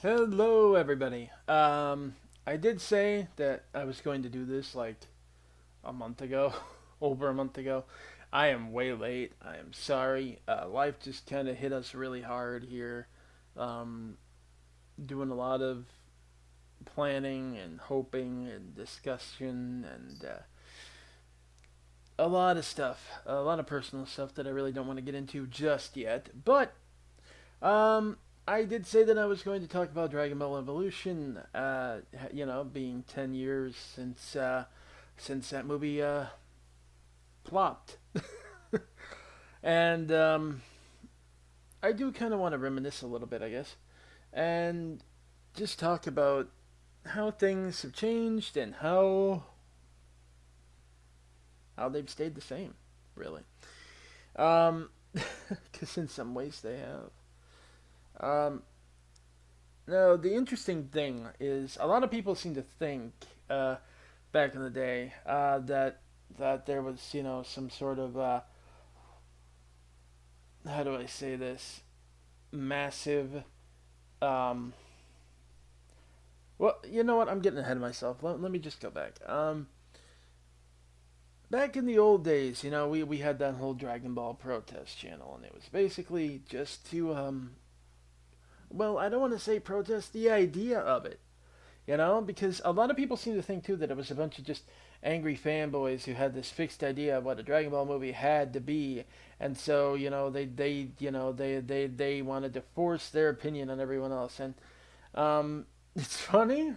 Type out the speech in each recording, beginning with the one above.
Hello, everybody. I did say that I was going to do this like a month ago, over a month ago. I am way late. I am sorry. Life just kind of hit us really hard here. Um, Doing a lot of planning and hoping and discussion and a lot of stuff, a lot of personal stuff that I really don't want to get into just yet. But Um, I did say that I was going to talk about Dragon Ball Evolution. Being 10 years since that movie flopped, and I do kind of want to reminisce a little bit, I guess, and just talk about how things have changed and how they've stayed the same, really. Because in some ways they have. Um, No, the interesting thing is a lot of people seem to think back in the day that there was some sort of how do I say this massive um, well, you know what, I'm getting ahead of myself. Let me just go back. Back in the old days, we had that whole Dragon Ball protest channel, and it was basically just to well, I don't want to say protest the idea of it. Because a lot of people seem to think too that it was a bunch of just angry fanboys who had this fixed idea of what a Dragon Ball movie had to be, and so they wanted to force their opinion on everyone else, and it's funny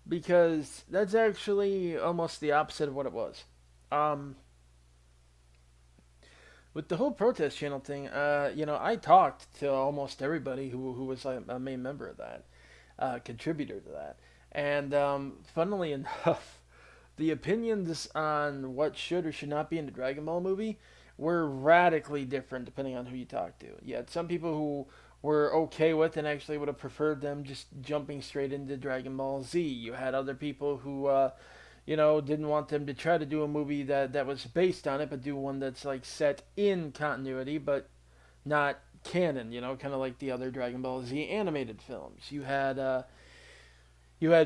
because that's actually almost the opposite of what it was. Um, with the whole protest channel thing, I talked to almost everybody who was like a main member of that, contributor to that. And funnily enough, the opinions on what should or should not be in the Dragon Ball movie were radically different depending on who you talk to. You had some people who were okay with and actually would have preferred them just jumping straight into Dragon Ball Z. You had other people who, didn't want them to try to do a movie that was based on it, but do one that's like set in continuity, but not canon. Kind of like the other Dragon Ball Z animated films. You had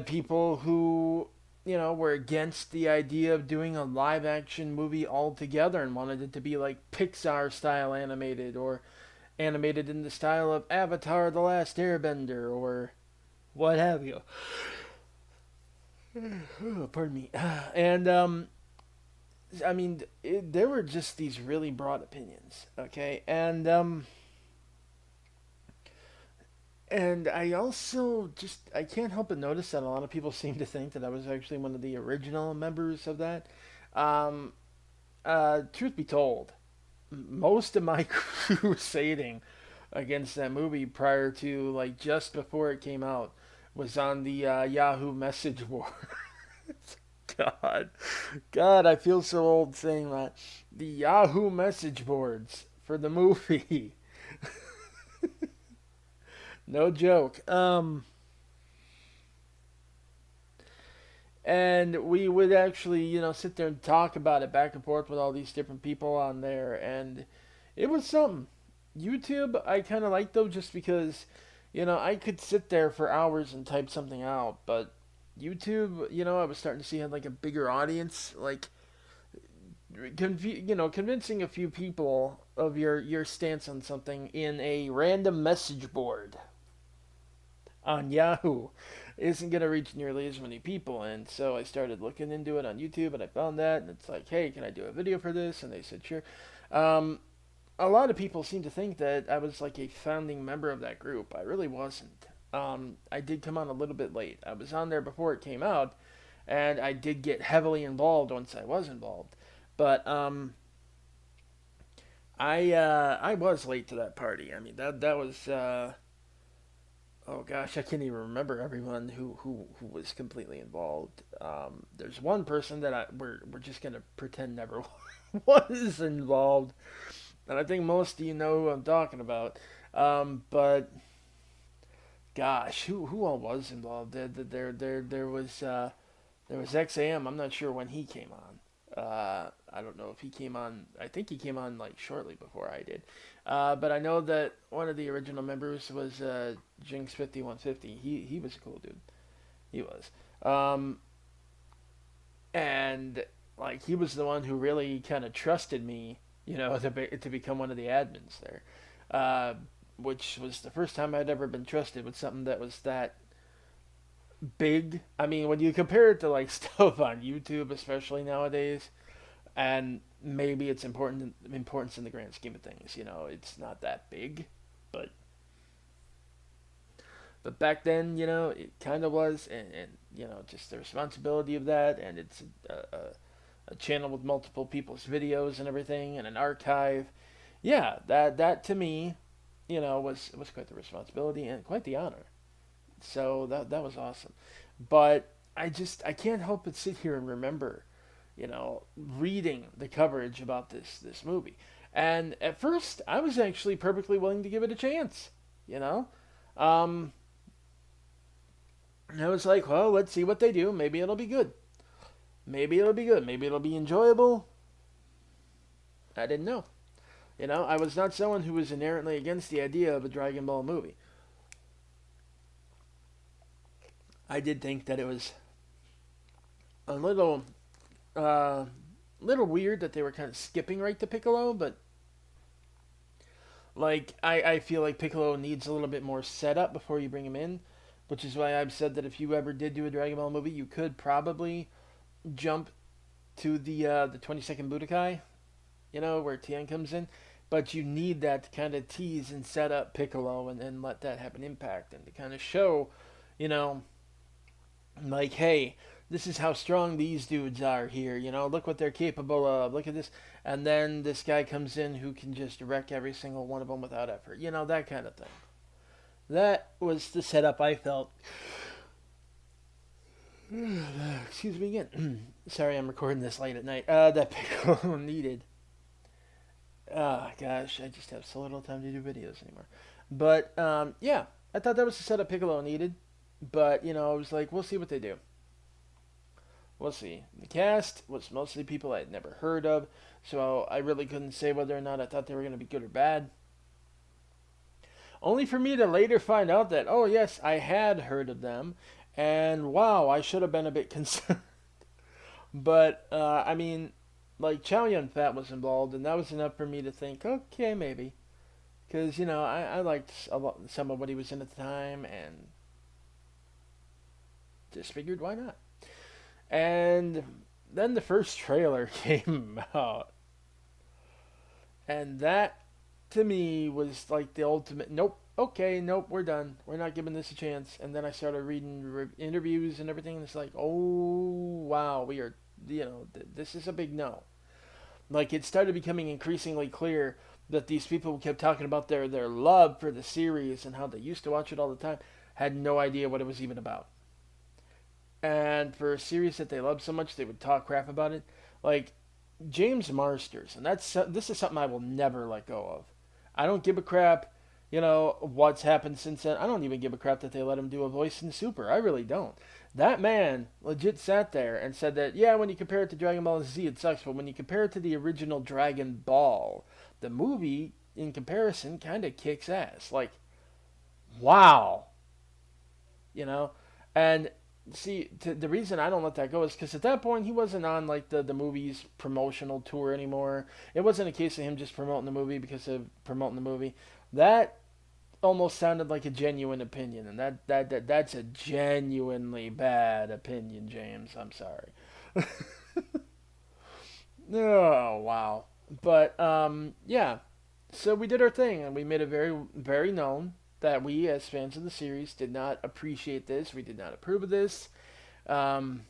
people who were against the idea of doing a live action movie altogether and wanted it to be like Pixar style animated or animated in the style of Avatar The Last Airbender or what have you. Oh, pardon me. And I mean, there were just these really broad opinions, okay? And I also I can't help but notice that a lot of people seem to think that I was actually one of the original members of that. Um, Truth be told, most of my crusading against that movie prior to like just before it came out was on the Yahoo message board. God, God, I feel so old saying that. The Yahoo message boards for the movie. No joke. And we would actually, sit there and talk about it back and forth with all these different people on there, and it was something. YouTube, I kind of like though, just because, I could sit there for hours and type something out, but YouTube, I was starting to see had like a bigger audience, like, convincing a few people of your stance on something in a random message board on Yahoo isn't going to reach nearly as many people. And so I started looking into it on YouTube and I found that. And it's like, hey, can I do a video for this? And they said, sure. Um, a lot of people seem to think that I was like a founding member of that group. I really wasn't. I did come on a little bit late. I was on there before it came out, and I did get heavily involved once I was involved. But I was late to that party. I mean that was oh gosh, I can't even remember everyone who was completely involved. There's one person that we're just gonna pretend never was involved, and I think most of you know who I'm talking about. But gosh, who all was involved? There was XAM. I'm not sure when he came on. I don't know if he came on. I think he came on like shortly before I did. But I know that one of the original members was Jinx 5150. He was a cool dude. He was. Um, and like he was the one who really kind of trusted me, to become one of the admins there, uh, which was the first time I'd ever been trusted with something that was that big. I mean, when you compare it to like stuff on YouTube, especially nowadays, and maybe it's importance in the grand scheme of things. It's not that big, but back then, it kind of was, and just the responsibility of that, and it's a channel with multiple people's videos and everything, and an archive. Yeah, that to me, was quite the responsibility and quite the honor. So that was awesome. But I can't help but sit here and remember, reading the coverage about this movie. And at first, I was actually perfectly willing to give it a chance. You know, um, I was like, well, let's see what they do. Maybe it'll be good. Maybe it'll be good. Maybe it'll be enjoyable. I didn't know. I was not someone who was inherently against the idea of a Dragon Ball movie. I did think that it was a uh, little weird that they were kind of skipping right to Piccolo, but like I feel like Piccolo needs a little bit more setup before you bring him in, which is why I've said that if you ever did do a Dragon Ball movie, you could probably jump to the 22nd Budokai, where Tien comes in, but you need that to kind of tease and set up Piccolo and let that have an impact and to kind of show, you know, like, hey, this is how strong these dudes are here. Look what they're capable of. Look at this. And then this guy comes in who can just wreck every single one of them without effort. That kind of thing. That was the setup I felt. Excuse me again. Sorry, I'm recording this late at night. That Piccolo needed. Oh, gosh, I just have so little time to do videos anymore. But, yeah, I thought that was the setup Piccolo needed. But, I was like, we'll see what they do. We'll see. The cast was mostly people I had never heard of, so I really couldn't say whether or not I thought they were going to be good or bad. Only for me to later find out that, oh yes, I had heard of them, and wow, I should have been a bit concerned. But, I mean, like, Chow Yun Fat was involved, and that was enough for me to think, okay, maybe. Because, I liked some of what he was in at the time, and just figured, why not? And then the first trailer came out. And that, to me, was like the ultimate nope, okay, nope, we're done. We're not giving this a chance. And then I started reading interviews and everything. And it's like, oh, wow, we are, this is a big no. Like, it started becoming increasingly clear that these people who kept talking about their love for the series and how they used to watch it all the time had no idea what it was even about. And for a series that they loved so much, they would talk crap about it. Like James Marsters, and this is something I will never let go of. I don't give a crap, what's happened since then. I don't even give a crap that they let him do a voice in Super. I really don't. That man legit sat there and said that, yeah, when you compare it to Dragon Ball Z, it sucks, but when you compare it to the original Dragon Ball, the movie, in comparison, kind of kicks ass. Like, wow. And see, the reason I don't let that go is because at that point he wasn't on like the movie's promotional tour anymore. It wasn't a case of him just promoting the movie because of promoting the movie. That almost sounded like a genuine opinion, and that's a genuinely bad opinion, James. I'm sorry. Oh wow. But yeah. So we did our thing, and we made it very very known that we, as fans of the series, did not appreciate this. We did not approve of this. Um,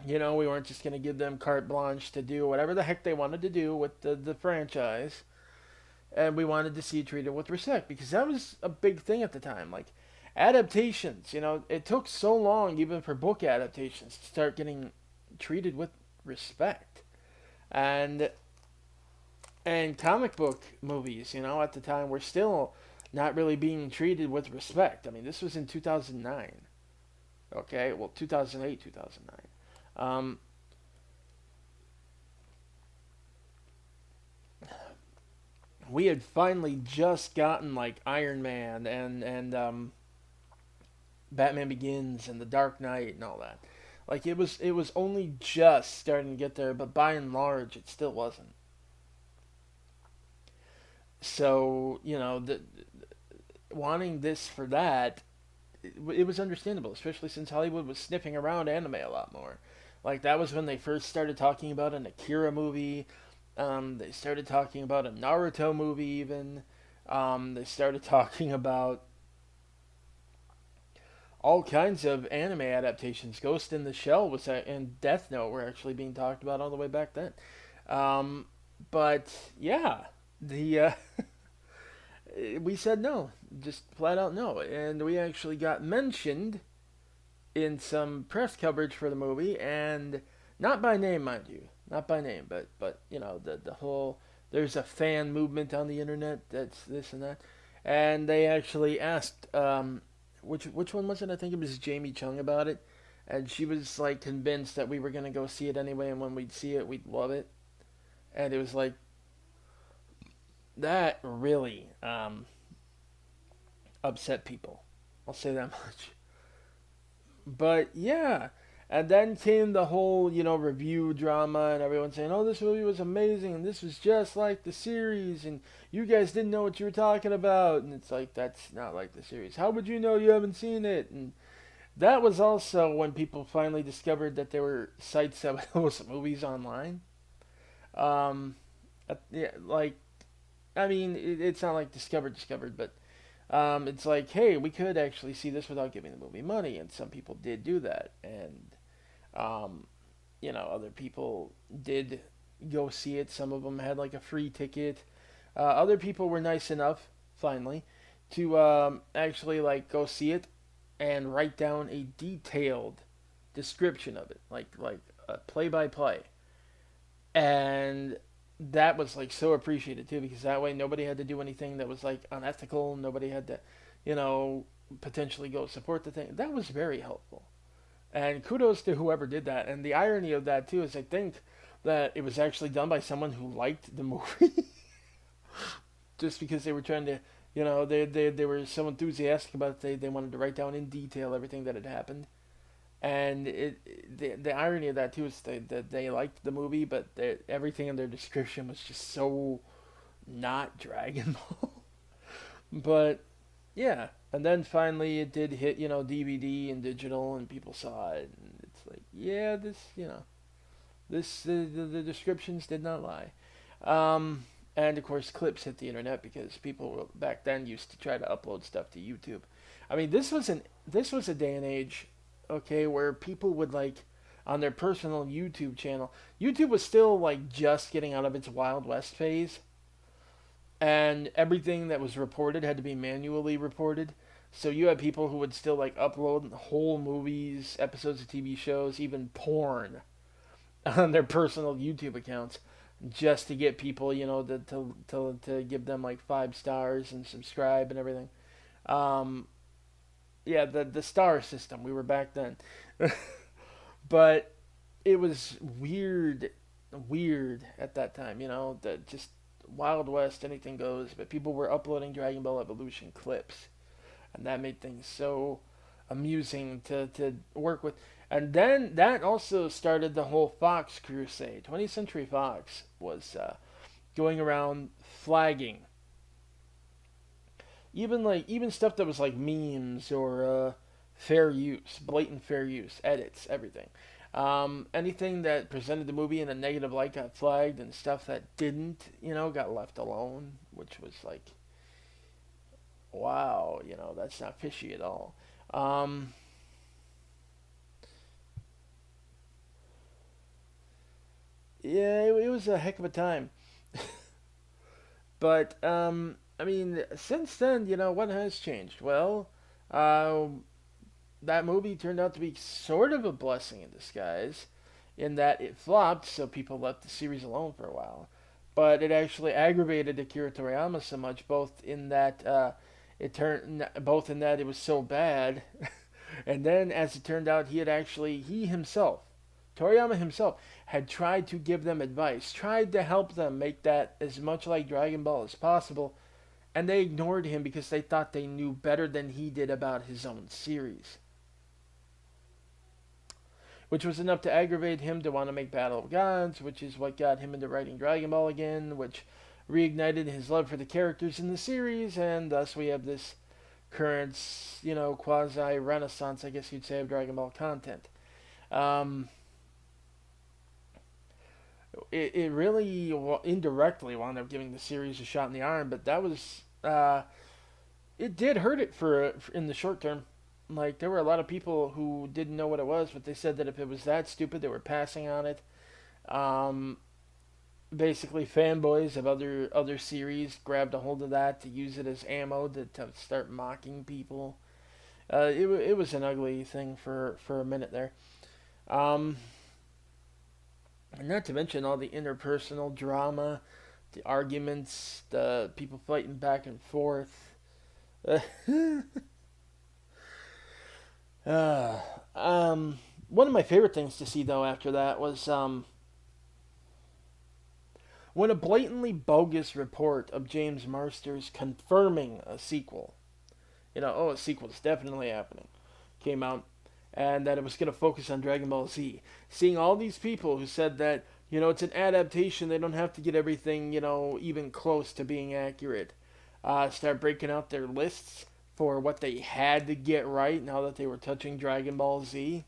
we weren't just going to give them carte blanche to do whatever the heck they wanted to do with the franchise. And we wanted to see it treated with respect because that was a big thing at the time. Like, adaptations, it took so long, even for book adaptations, to start getting treated with respect. And comic book movies, at the time were still not really being treated with respect. I mean, this was in 2009. Okay, well, 2008, 2009. Um, we had finally just gotten like Iron Man and Batman Begins and The Dark Knight and all that. Like it was only just starting to get there, but by and large, it still wasn't. So wanting this for that, it was understandable, especially since Hollywood was sniffing around anime a lot more. Like that was when they first started talking about an Akira movie. They started talking about a Naruto movie, even. They started talking about all kinds of anime adaptations. Ghost in the Shell and Death Note were actually being talked about all the way back then. Um, but yeah, the we said no, just flat out no, and we actually got mentioned in some press coverage for the movie, and not by name, mind you, not by name, but the whole there's a fan movement on the internet that's this and that, and they actually asked which one was it? I think it was Jamie Chung about it, and she was like convinced that we were gonna go see it anyway, and when we'd see it, we'd love it, and it was like that really upset people. I'll say that much. But yeah, and then came the whole review drama and everyone saying, "Oh, this movie was amazing and this was just like the series and you guys didn't know what you were talking about." And it's like that's not like the series. How would you know you haven't seen it? And that was also when people finally discovered that there were sites that would host movies online. Um, yeah, like I mean, it's not like discovered, but it's like, hey, we could actually see this without giving the movie money, and some people did do that, and um, other people did go see it. Some of them had like a free ticket. Other people were nice enough, finally, to actually like go see it and write down a detailed description of it, like a play by play, and that was like so appreciated too because that way nobody had to do anything that was like unethical. Nobody had to, you know, potentially go support the thing. That was very helpful. And kudos to whoever did that. And the irony of that too is I think that it was actually done by someone who liked the movie just because they were trying to, they were so enthusiastic about it they wanted to write down in detail everything that had happened. And the irony of that too is that they liked the movie, but everything in their description was just so not Dragon Ball. But yeah, and then finally it did hit DVD and digital, and people saw it, and it's like yeah, the descriptions did not lie. And of course, clips hit the internet because people back then used to try to upload stuff to YouTube. I mean, this was a day and age, okay, where people would like on their personal YouTube channel. YouTube was still like just getting out of its Wild West phase, and everything that was reported had to be manually reported. So you had people who would still like upload whole movies, episodes of TV shows, even porn on their personal YouTube accounts just to get people, to give them like 5 stars and subscribe and everything. Um, yeah, the star system. We were back then, but it was weird at that time. That just Wild West, anything goes. But people were uploading Dragon Ball Evolution clips, and that made things so amusing to work with. And then that also started the whole Fox crusade. 20th Century Fox was going around flagging even stuff that was like memes or fair use, blatant fair use, edits, everything. Anything that presented the movie in a negative light got flagged, and stuff that didn't, got left alone, which was like, wow, that's not fishy at all. Um, yeah, it was a heck of a time. But I mean, since then, what has changed? Well, uh, that movie turned out to be sort of a blessing in disguise, in that it flopped, so people left the series alone for a while. But it actually aggravated Akira Toriyama so much, both in that it was so bad, and then as it turned out, he himself Toriyama himself had tried to give them advice, tried to help them make that as much like Dragon Ball as possible, and they ignored him because they thought they knew better than he did about his own series. Which was enough to aggravate him to want to make Battle of Gods, which is what got him into writing Dragon Ball again, which reignited his love for the characters in the series, and thus we have this current, quasi renaissance, I guess you'd say, of Dragon Ball content. Um, it really indirectly wound up giving the series a shot in the arm, but that was it did hurt it for in the short term. Like there were a lot of people who didn't know what it was, but they said that if it was that stupid, they were passing on it. Um, Basically, fanboys of other series grabbed a hold of that to use it as ammo to start mocking people. It was an ugly thing for a minute there. Um, and not to mention all the interpersonal drama, the arguments, the people fighting back and forth. Uh, One of my favorite things to see though after that was when a blatantly bogus report of James Marsters confirming a sequel, a sequel is definitely happening, came out, and that it was going to focus on Dragon Ball Z. Seeing all these people who said that, it's an adaptation, they don't have to get everything, even close to being accurate, start breaking out their lists for what they had to get right now that they were touching Dragon Ball Z.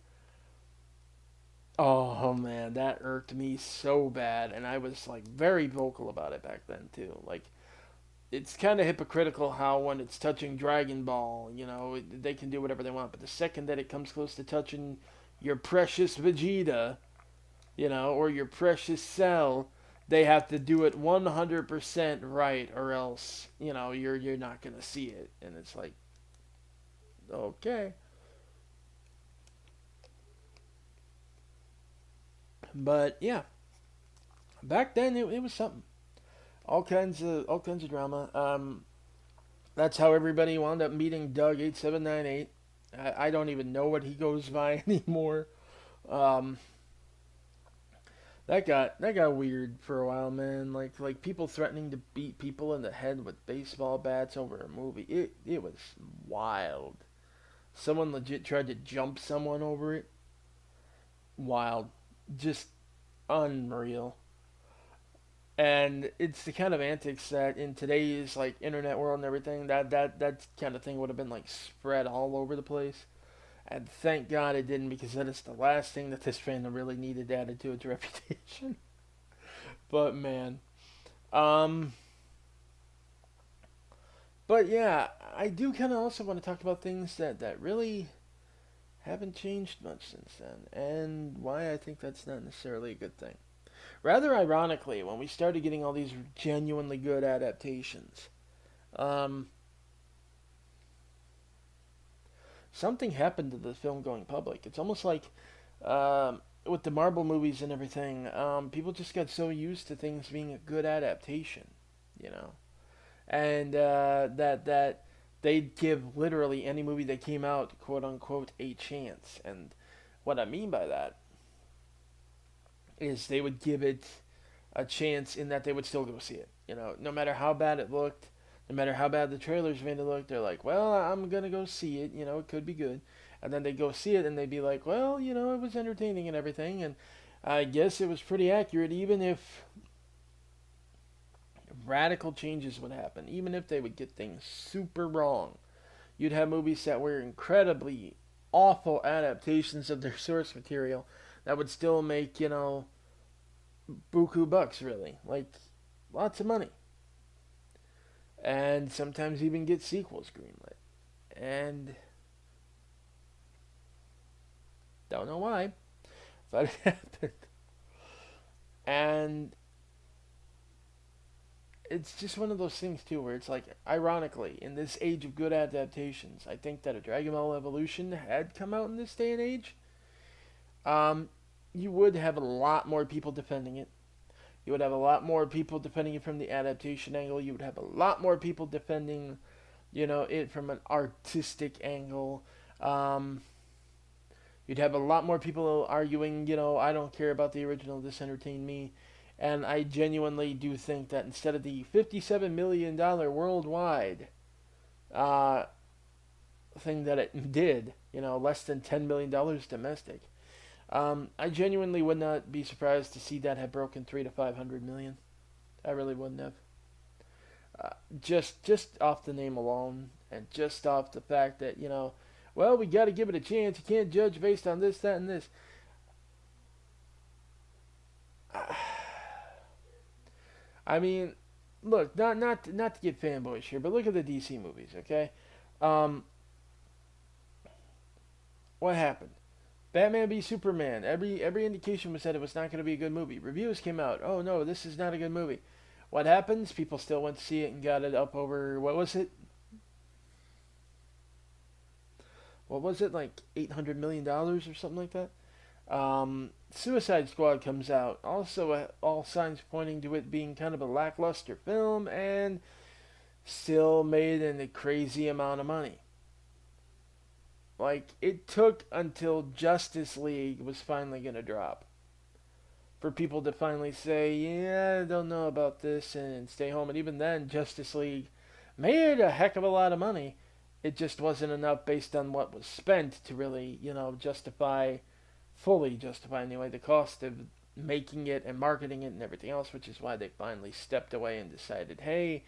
Oh man, that irked me so bad, and I was like very vocal about it back then too. Like, it's kind of hypocritical how when it's touching Dragon Ball, they can do whatever they want, but the second that it comes close to touching your precious Vegeta, or your precious Cell, they have to do it 100% right, or else, you're not gonna see it, and it's like, okay. But yeah, back then it was something. All kinds of drama. That's how everybody wound up meeting Doug 8798. I don't even know what he goes by anymore. Um, that got weird for a while, man. Like people threatening to beat people in the head with baseball bats over a movie. It was wild. Someone legit tried to jump someone over it. Wild, just unreal. And it's the kind of antics that in today's like internet world and everything, that kind of thing would have been like spread all over the place. And thank God it didn't, because that is the last thing that this fandom really needed added to its reputation. But man, um, but yeah, I do kind of also want to talk about things that really haven't changed much since then, and why I think that's not necessarily a good thing. Rather ironically, when we started getting all these genuinely good adaptations, um, something happened to the film going public. It's almost like with the Marvel movies and everything, people just got so used to things being a good adaptation, you know, and that they'd give literally any movie that came out, quote unquote, a chance. And what I mean by that is they would give it a chance in that they would still go see it. No matter how bad it looked, no matter how bad the trailers made it look, they're like, well, I'm gonna go see it. It could be good. And then they go see it and they'd be like, well, it was entertaining and everything, and I guess it was pretty accurate, even if radical changes would happen, even if they would get things super wrong. You'd have movies that were incredibly awful adaptations of their source material that would still make, buku bucks, really. Like, lots of money. And sometimes even get sequels greenlit. And don't know why, but it happened. And it's just one of those things, too, where it's like, ironically, in this age of good adaptations, I think that a Dragon Ball Evolution had come out in this day and age, um, you would have a lot more people defending it. You would have a lot more people defending it from the adaptation angle. You would have a lot more people defending, it from an artistic angle. Um, You'd have a lot more people arguing, I don't care about the original, this entertained me. And I genuinely do think that instead of the $57 million worldwide uh, thing that it did, less than $10 million domestic, I genuinely would not be surprised to see that have broken 3 to 500 million. I really wouldn't have. Just off the name alone, and just off the fact that well, we got to give it a chance. You can't judge based on this, that, and this. I mean, look, not to get fanboyish here, but look at the DC movies, okay? Um, what happened? Batman v Superman. Every indication was that it was not going to be a good movie. Reviews came out. Oh no, this is not a good movie. What happens? People still went to see it and got it up over what was it? What was it like $800 million or something like that? Suicide Squad comes out. Also, all signs pointing to it being kind of a lackluster film, and still made a crazy amount of money. Like, it took until Justice League was finally going to drop for people to finally say, yeah, I don't know about this, and stay home. And even then, Justice League made a heck of a lot of money. It just wasn't enough based on what was spent to really, fully justify anyway, the cost of making it and marketing it and everything else, which is why they finally stepped away and decided, hey,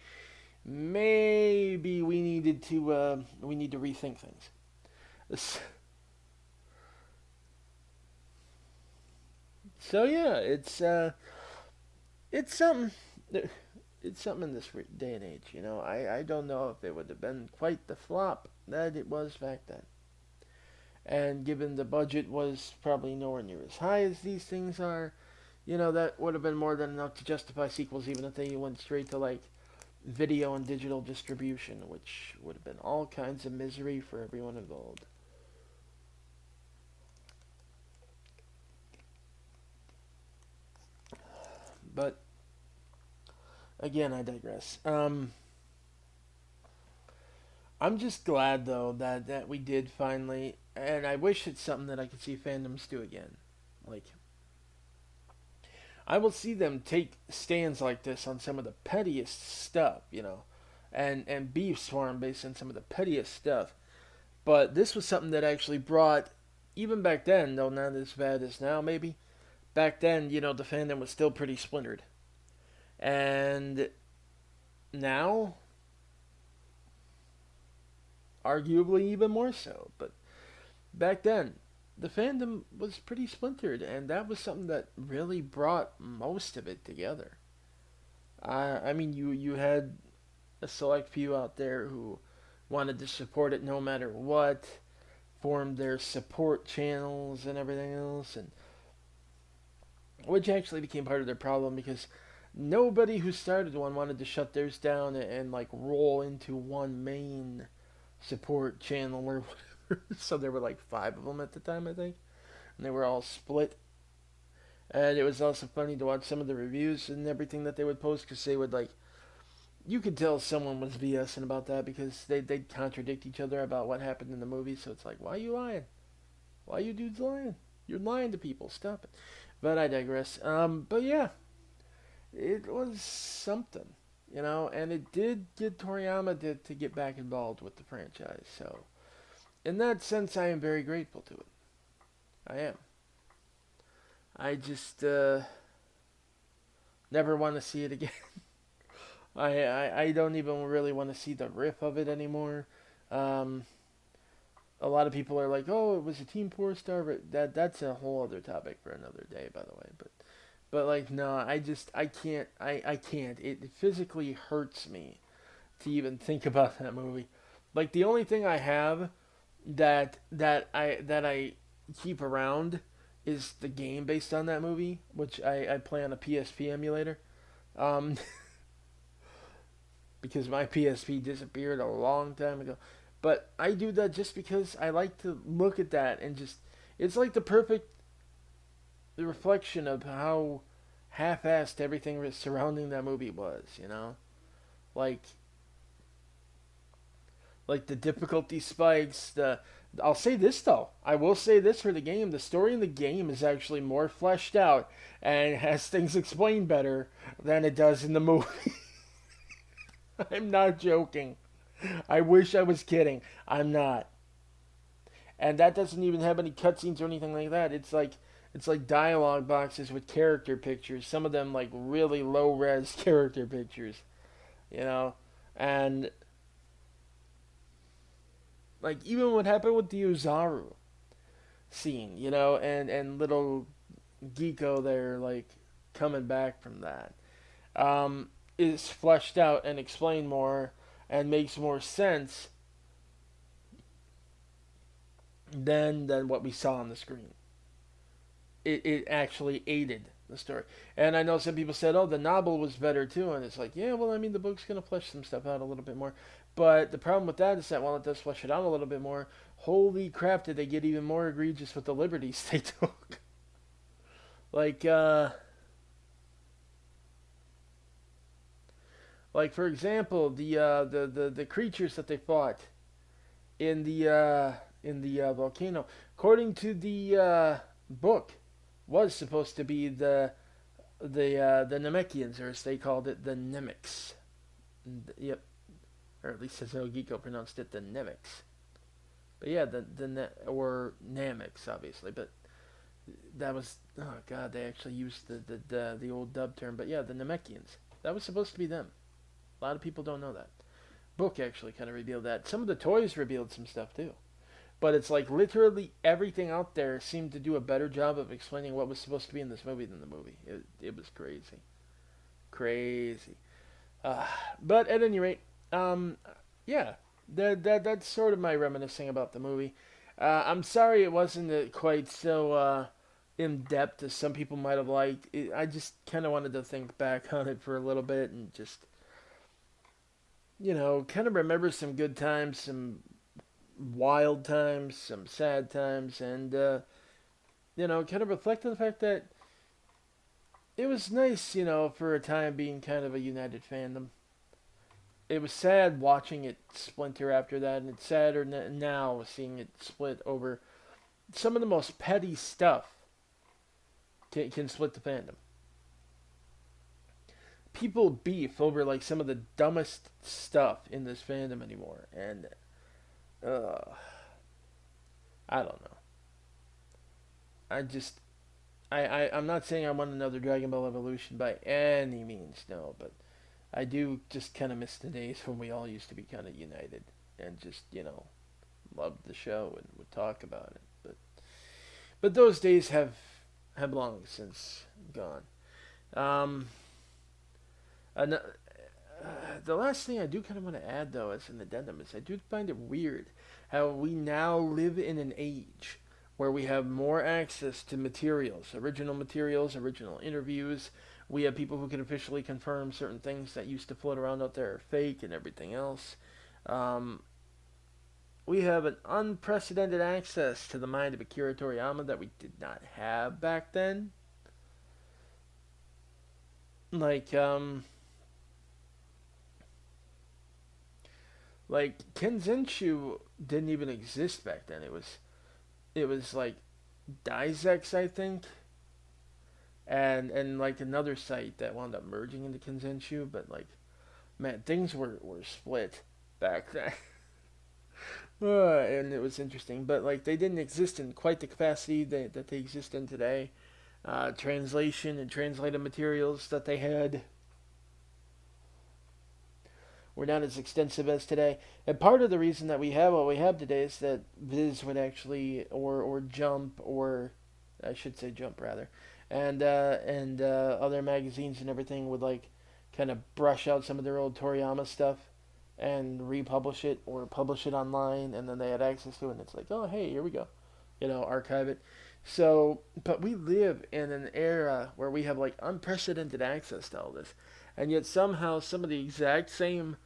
maybe we need to rethink things. So yeah, it's something. It's something in this day and age. I don't know if it would have been quite the flop that it was back then. And given the budget was probably nowhere near as high as these things are, that would have been more than enough to justify sequels, even if they went straight to like video and digital distribution, which would have been all kinds of misery for everyone involved. But again, I digress. I'm just glad though that we did finally, and I wish it's something that I could see fandoms do again. Like, I will see them take stands like this on some of the pettiest stuff, and beef swarm based on some of the pettiest stuff. But this was something that actually brought, even back then, though not as bad as now, maybe. Back then, the fandom was still pretty splintered. And now, arguably even more so. But back then, the fandom was pretty splintered, and that was something that really brought most of it together. I mean, you had a select few out there who wanted to support it no matter what, formed their support channels and everything else, and which actually became part of their problem because nobody who started one wanted to shut theirs down and like roll into one main support channel or whatever. So there were like five of them at the time, I think, and they were all split. And it was also funny to watch some of the reviews and everything that they would post because they would like, you could tell someone was BSing about that because they'd contradict each other about what happened in the movie. So it's like, why are you lying? Why are you dudes lying? You're lying to people. Stop it. But I digress. But yeah, it was something, and it did get Toriyama to get back involved with the franchise. So in that sense, I am very grateful to it. I am. I just never want to see it again. I don't even really want to see the riff of it anymore. Um, a lot of people are like, "Oh, it was a Team 4-star," but that's a whole other topic for another day, by the way. But like, no, I can't, I can't. It physically hurts me to even think about that movie. Like the only thing I have that I keep around is the game based on that movie, which I play on a PSP emulator. Um, because my PSP disappeared a long time ago. But I do that just because I like to look at that and just, it's like the perfect reflection of how half-assed everything surrounding that movie was, Like, Like the difficulty spikes. The I'll say this though. I will say this for the game. The story in the game is actually more fleshed out and has things explained better than it does in the movie. I'm not joking. I wish I was kidding. I'm not. And that doesn't even have any cutscenes or anything like that. It's like dialogue boxes with character pictures. Some of them like really low res character pictures, you know. And like even what happened with the Uzaru scene, and little Geeko there like coming back from that, is fleshed out and explained more and makes more sense than what we saw on the screen. It actually aided the story. And I know some people said, "Oh, the novel was better too," and it's like, yeah, well, I mean, the book's gonna flesh some stuff out a little bit more. But the problem with that is that while it does flesh it out a little bit more, holy crap, did they get even more egregious with the liberties they took? like, uh, like for example, the creatures that they fought in the volcano, according to the book, was supposed to be the Namekians, or as they called it, the Nemeks. Yep, or at least as Ogiko pronounced it, the Nemeks. But yeah, or Nameks, obviously. But that was, oh god, they actually used the old dub term. But yeah, the Namekians. That was supposed to be them. A lot of people don't know that. Book actually kind of revealed that. Some of the toys revealed some stuff too. But it's like literally everything out there seemed to do a better job of explaining what was supposed to be in this movie than the movie. It was crazy, crazy. Uh, but at any rate, um, yeah, that's sort of my reminiscing about the movie. I'm sorry it wasn't quite so in depth as some people might have liked. I just kind of wanted to think back on it for a little bit and just kind of remember some good times, some wild times, some sad times, and kind of reflect on the fact that it was nice, for a time being kind of a united fandom. It was sad watching it splinter after that, and it's sadder now seeing it split over some of the most petty stuff can split the fandom. People beef over like some of the dumbest stuff in this fandom anymore, and uh, I don't know. I just I'm not saying I want another Dragon Ball Evolution by any means, no, but I do just kind of miss the days when we all used to be kind of united and just loved the show and would talk about it. But those days have long since gone. Um, and, the last thing I do kind of want to add though as an addendum is I do find it weird how we now live in an age where we have more access to materials, original interviews. We have people who can officially confirm certain things that used to float around out there are fake and everything else. Um, we have an unprecedented access to the mind of Akira Toriyama that we did not have back then. Like, like Kenzenshu didn't even exist back then. It was like Dizex, I think, and like another site that wound up merging into Kenzenshu. But like, man, things were split back then. And it was interesting, but like they didn't exist in quite the capacity that they exist in today. Translation and translated materials that they had were not as extensive as today. And part of the reason that we have what we have today is that Viz would actually, or Jump, or I should say Jump rather, and other magazines and everything would like kind of brush out some of their old Toriyama stuff and republish it or publish it online, and then they had access to it. And it's like, oh hey, here we go, archive it. So, but we live in an era where we have like unprecedented access to all this, and yet somehow some of the exact same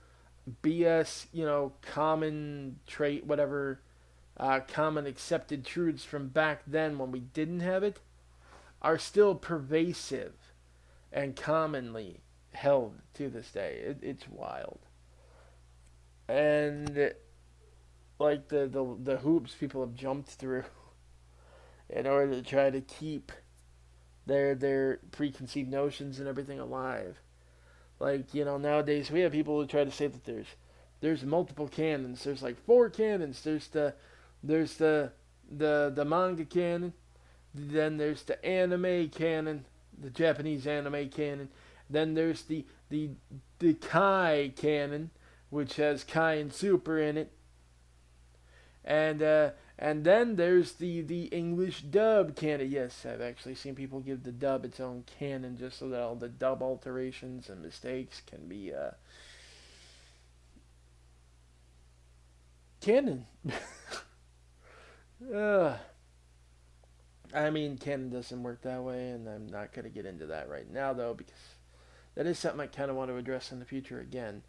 BS, common trait, whatever, common accepted truths from back then when we didn't have it, are still pervasive and commonly held to this day. It's wild. And like the hoops people have jumped through in order to try to keep their preconceived notions and everything alive. Like, nowadays we have people who try to say that there's multiple canons. There's like four canons. There's the manga canon. Then there's the anime canon, the Japanese anime canon. Then there's the Kai canon, which has Kai and Super in it. And then there's the English dub canon. Yes, I've actually seen people give the dub its own canon just so that all the dub alterations and mistakes can be canon. uh, I mean, canon doesn't work that way, and I'm not going to get into that right now, though, because that is something I kind of want to address in the future again.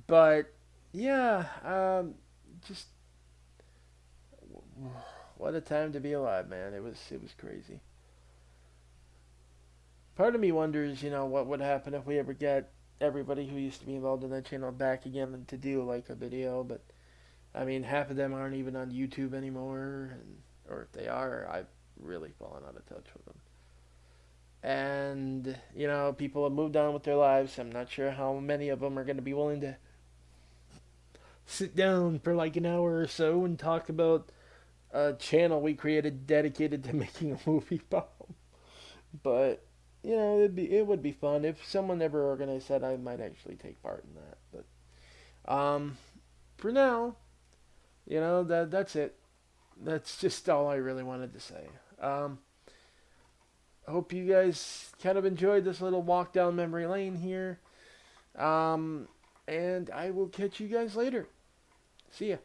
But yeah, just what a time to be alive, man. It was crazy. Part of me wonders, what would happen if we ever get everybody who used to be involved in that channel back again to do like a video. But I mean, half of them aren't even on YouTube anymore, or if they are, I've really fallen out of touch with them. And people have moved on with their lives. I'm not sure how many of them are going to be willing to sit down for like an hour or so and talk about a channel we created dedicated to making a movie bomb. But it would be fun if someone ever organized that. I might actually take part in that. But for now, that's it. That's just all I really wanted to say. I hope you guys kind of enjoyed this little walk down memory lane here. And I will catch you guys later. See ya.